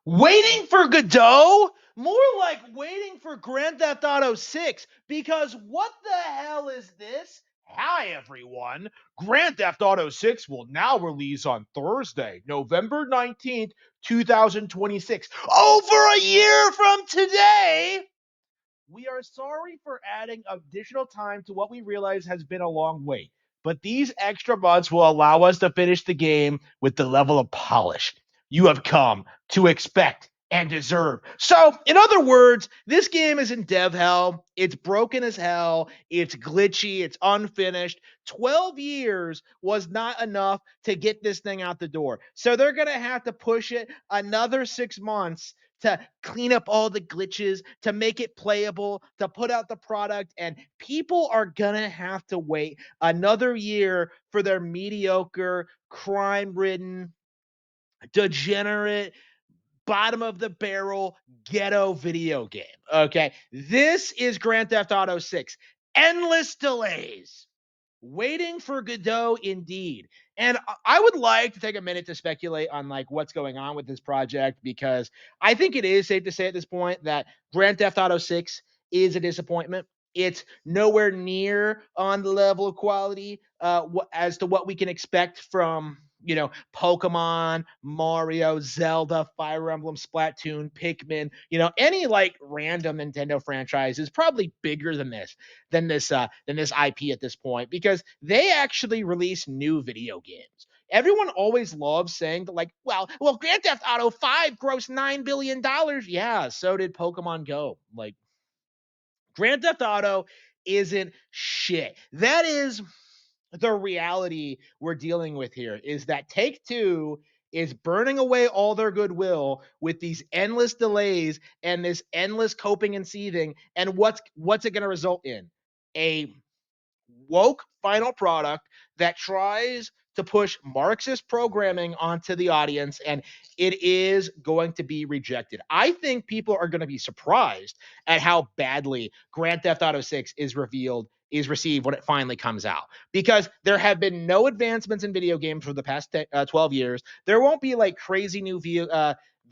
Waiting for Godot? More like waiting for Grand Theft Auto 6, because what the hell is this? Hi, everyone. Grand Theft Auto 6 will now release on Thursday, November 19th, 2026. Over a year from today! We are sorry for adding additional time to what we realize has been a long wait, but these extra months will allow us to finish the game with the level of polish you have come to expect and deserve. So, in other words, this game is in dev hell. It's broken as hell. It's glitchy. It's unfinished. 12 years was not enough to get this thing out the door. So, they're going to have to push it another 6 months to clean up all the glitches, to make it playable, to put out the product. And people are going to have to wait another year for their mediocre, crime ridden, degenerate, bottom of the barrel ghetto video game. Okay. This is Grand Theft Auto 6. Endless delays. Waiting for Godot, indeed. And I would like to take a minute to speculate on like what's going on with this project, because I think it is safe to say at this point that Grand Theft Auto 6 is a disappointment. It's nowhere near on the level of quality as to what we can expect from, Pokemon, Mario, Zelda, Fire Emblem, Splatoon, Pikmin. Any like random Nintendo franchise is probably bigger than this IP at this point, because they actually release new video games. Everyone always loves saying that, like, well, Grand Theft Auto 5 grossed $9 billion. Yeah, so did Pokemon Go. Like, Grand Theft Auto isn't shit. That is the reality we're dealing with here, is that Take Two is burning away all their goodwill with these endless delays and this endless coping and seething. And what's it going to result in? A woke final product that tries to push Marxist programming onto the audience, and it is going to be rejected. I think people are going to be surprised at how badly Grand Theft Auto 6 is received when it finally comes out, because there have been no advancements in video games for the past 12 years. There won't be like crazy new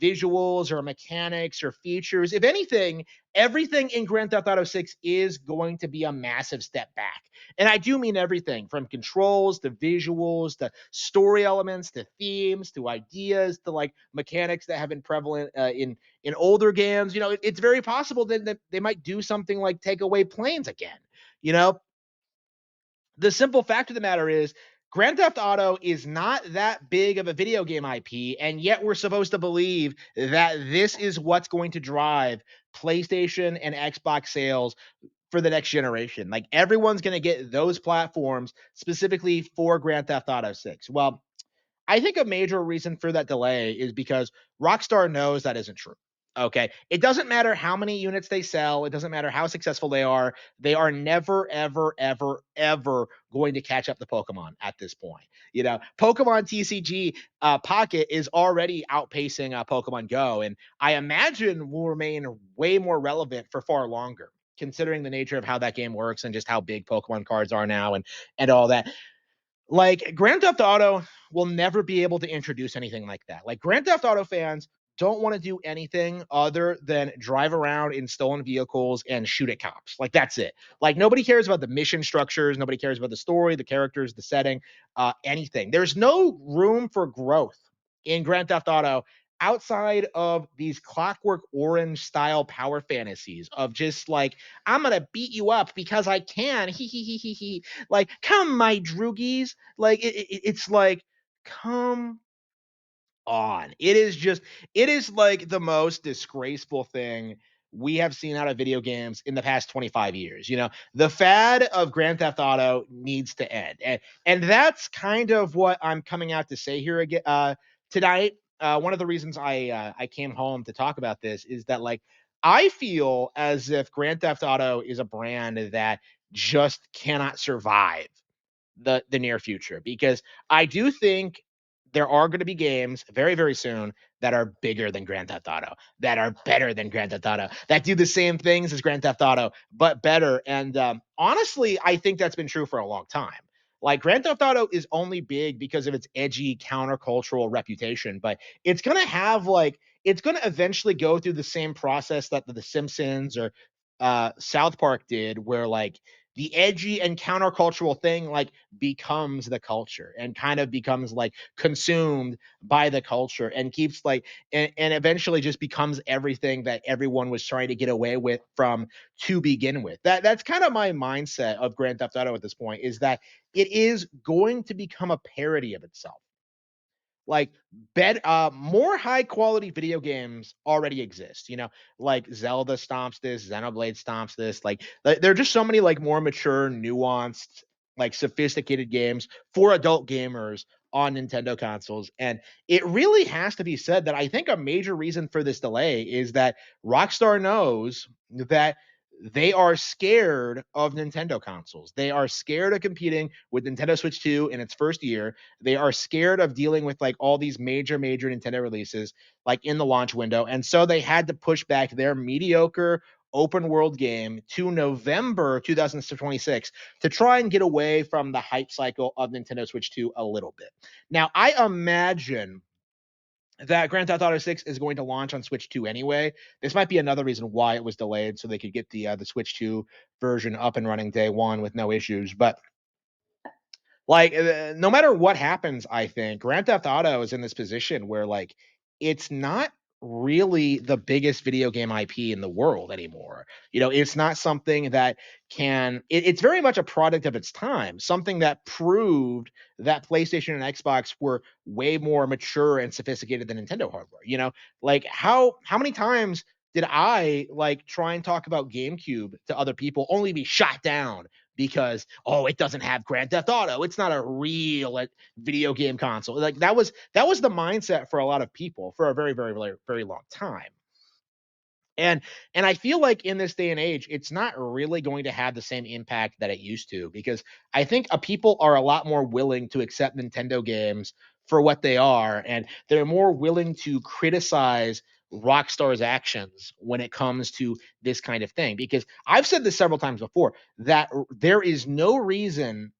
visuals or mechanics or features. If anything, everything in Grand Theft Auto 6 is going to be a massive step back. And I do mean everything from controls to visuals to story elements to themes to ideas to like mechanics that have been prevalent in older games. It's very possible that they might do something like take away planes again. You know, the simple fact of the matter is Grand Theft Auto is not that big of a video game IP, and yet we're supposed to believe that this is what's going to drive PlayStation and Xbox sales for the next generation. Like, everyone's going to get those platforms specifically for Grand Theft Auto 6. Well, I think a major reason for that delay is because Rockstar knows that isn't true. Okay. It doesn't matter how many units they sell. It doesn't matter how successful they are. They are never, ever, ever, ever going to catch up to Pokemon at this point. Pokemon TCG Pocket is already outpacing Pokemon Go, and I imagine will remain way more relevant for far longer, considering the nature of how that game works and just how big Pokemon cards are now and all that. Like, Grand Theft Auto will never be able to introduce anything like that. Like, Grand Theft Auto fans don't want to do anything other than drive around in stolen vehicles and shoot at cops. Like, that's it. Like, nobody cares about the mission structures, nobody cares about the story, the characters, the setting, anything. There's no room for growth in Grand Theft Auto outside of these Clockwork Orange style power fantasies of just like, I'm gonna beat you up because I can. He. Like, come, my droogies. Like, it's like, come on. It is like the most disgraceful thing we have seen out of video games in the past 25 years. The fad of Grand Theft Auto needs to end. And that's kind of what I'm coming out to say here again tonight. One of the reasons I came home to talk about this is that, like, I feel as if Grand Theft Auto is a brand that just cannot survive the near future, because I do think there are going to be games very, very soon that are bigger than Grand Theft Auto, that are better than Grand Theft Auto, that do the same things as Grand Theft Auto but better. And honestly, I think that's been true for a long time. Like Grand Theft Auto is only big because of its edgy countercultural reputation, but it's going to have like it's going to eventually go through the same process that the Simpsons or South Park did, where like the edgy and countercultural thing like becomes the culture and kind of becomes like consumed by the culture and keeps like and eventually just becomes everything that everyone was trying to get away with from to begin with. That's kind of my mindset of Grand Theft Auto at this point, is that it is going to become a parody of itself. Like more high quality video games already exist, like Zelda stomps this, Xenoblade stomps this. Like there are just so many like more mature, nuanced, like sophisticated games for adult gamers on Nintendo consoles. And it really has to be said that I think a major reason for this delay is that Rockstar knows that they are scared of Nintendo consoles. They are scared of competing with Nintendo Switch 2 in its first year. They are scared of dealing with like all these major Nintendo releases like in the launch window. And so they had to push back their mediocre open world game to November 2026 to try and get away from the hype cycle of Nintendo Switch 2 a little bit. Now, I imagine that Grand Theft Auto 6 is going to launch on Switch 2 anyway. This might be another reason why it was delayed, so they could get the Switch 2 version up and running day one with no issues. But like, no matter what happens, I think Grand Theft Auto is in this position where like it's not really the biggest video game IP in the world anymore. It's not something that it's very much a product of its time, something that proved that PlayStation and Xbox were way more mature and sophisticated than Nintendo hardware. Like how many times did I like try and talk about GameCube to other people only be shot down because it doesn't have Grand Theft Auto. It's not a real like, video game console. Like that was the mindset for a lot of people for a very long time. And and I feel like in this day and age, it's not really going to have the same impact that it used to, because I think people are a lot more willing to accept Nintendo games for what they are, and they're more willing to criticize Rockstar's actions when it comes to this kind of thing. Because I've said this several times before that there is no reason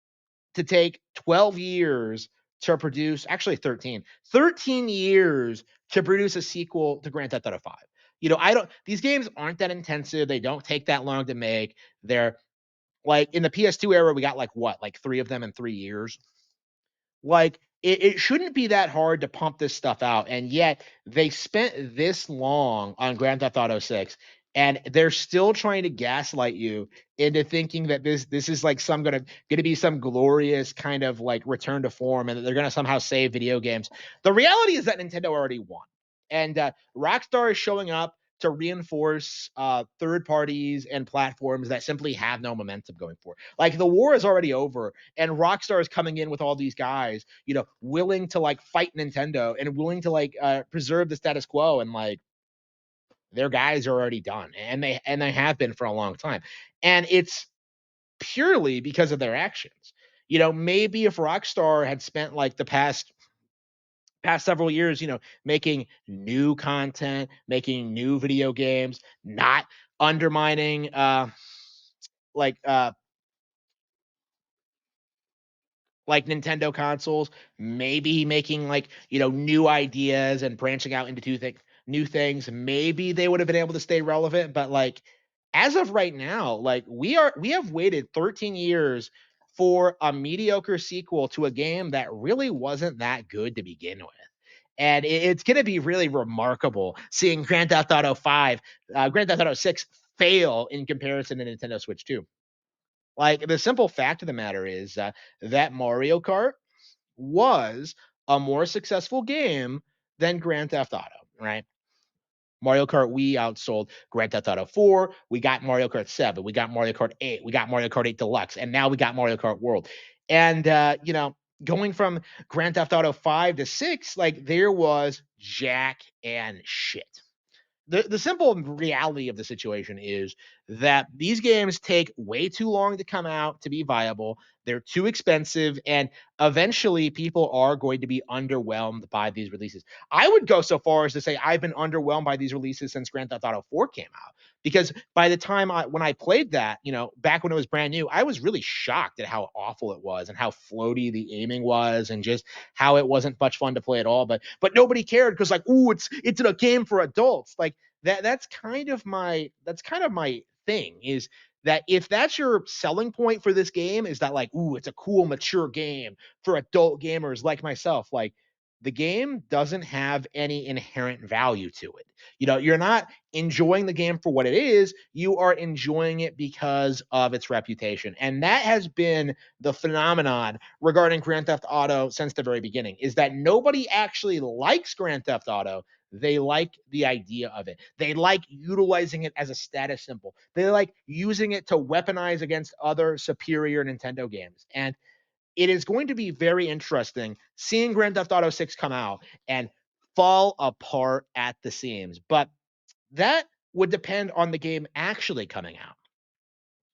to take 12 years to produce, actually 13 years to produce a sequel to Grand Theft Auto 5. I don't, these games aren't that intensive. They don't take that long to make. They're like in the PS2 era, we got like what, like three of them in 3 years. Like it shouldn't be that hard to pump this stuff out, and yet they spent this long on Grand Theft Auto 6, and they're still trying to gaslight you into thinking that this is like some gonna be some glorious kind of like return to form, and that they're gonna somehow save video games. The reality is that Nintendo already won, and Rockstar is showing up to reinforce third parties and platforms that simply have no momentum going forward. Like the war is already over, and Rockstar is coming in with all these guys, willing to like fight Nintendo and willing to like preserve the status quo, and like their guys are already done, and they have been for a long time, and it's purely because of their actions. Maybe if Rockstar had spent like the past several years, making new content, making new video games, not undermining like uh like Nintendo consoles, maybe making like, new ideas and branching out into new things, maybe they would have been able to stay relevant. But like as of right now, like we have waited 13 years for a mediocre sequel to a game that really wasn't that good to begin with. And it's going to be really remarkable seeing Grand Theft Auto 6 fail in comparison to Nintendo Switch 2. Like the simple fact of the matter is that Mario Kart was a more successful game than Grand Theft Auto, right? Mario Kart Wii outsold Grand Theft Auto 4. We got Mario Kart 7. We got Mario Kart 8. We got Mario Kart 8 Deluxe. And now we got Mario Kart World. And, going from Grand Theft Auto 5 to 6, like there was jack and shit. The simple reality of the situation is that these games take way too long to come out to be viable. They're too expensive, and eventually people are going to be underwhelmed by these releases. I would go so far as to say I've been underwhelmed by these releases since Grand Theft Auto 4 came out. Because by the time when I played that, back when it was brand new, I was really shocked at how awful it was and how floaty the aiming was and just how it wasn't much fun to play at all. But nobody cared because like, ooh, it's a game for adults. Like that's kind of my thing is that if that's your selling point for this game is that like, ooh, it's a cool, mature game for adult gamers like myself, like the game doesn't have any inherent value to it. You're not enjoying the game for what it is. You are enjoying it because of its reputation. And that has been the phenomenon regarding Grand Theft Auto since the very beginning, is that nobody actually likes Grand Theft Auto. They like the idea of it. They like utilizing it as a status symbol. They like using it to weaponize against other superior Nintendo games. And it is going to be very interesting seeing Grand Theft Auto 6 come out and fall apart at the seams. But that would depend on the game actually coming out.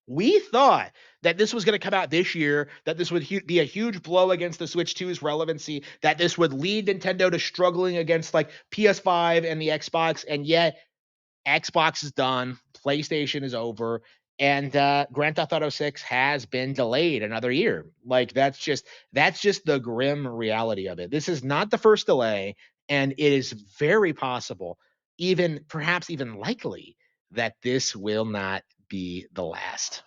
We thought that this was going to come out this year, that this would be a huge blow against the Switch 2's relevancy, that this would lead Nintendo to struggling against like PS5 and the Xbox, and yet Xbox is done, PlayStation is over, and Grand Theft Auto 6 has been delayed another year. Like that's just the grim reality of it. This is not the first delay, and it is very possible, even perhaps even likely, that this will not be the last.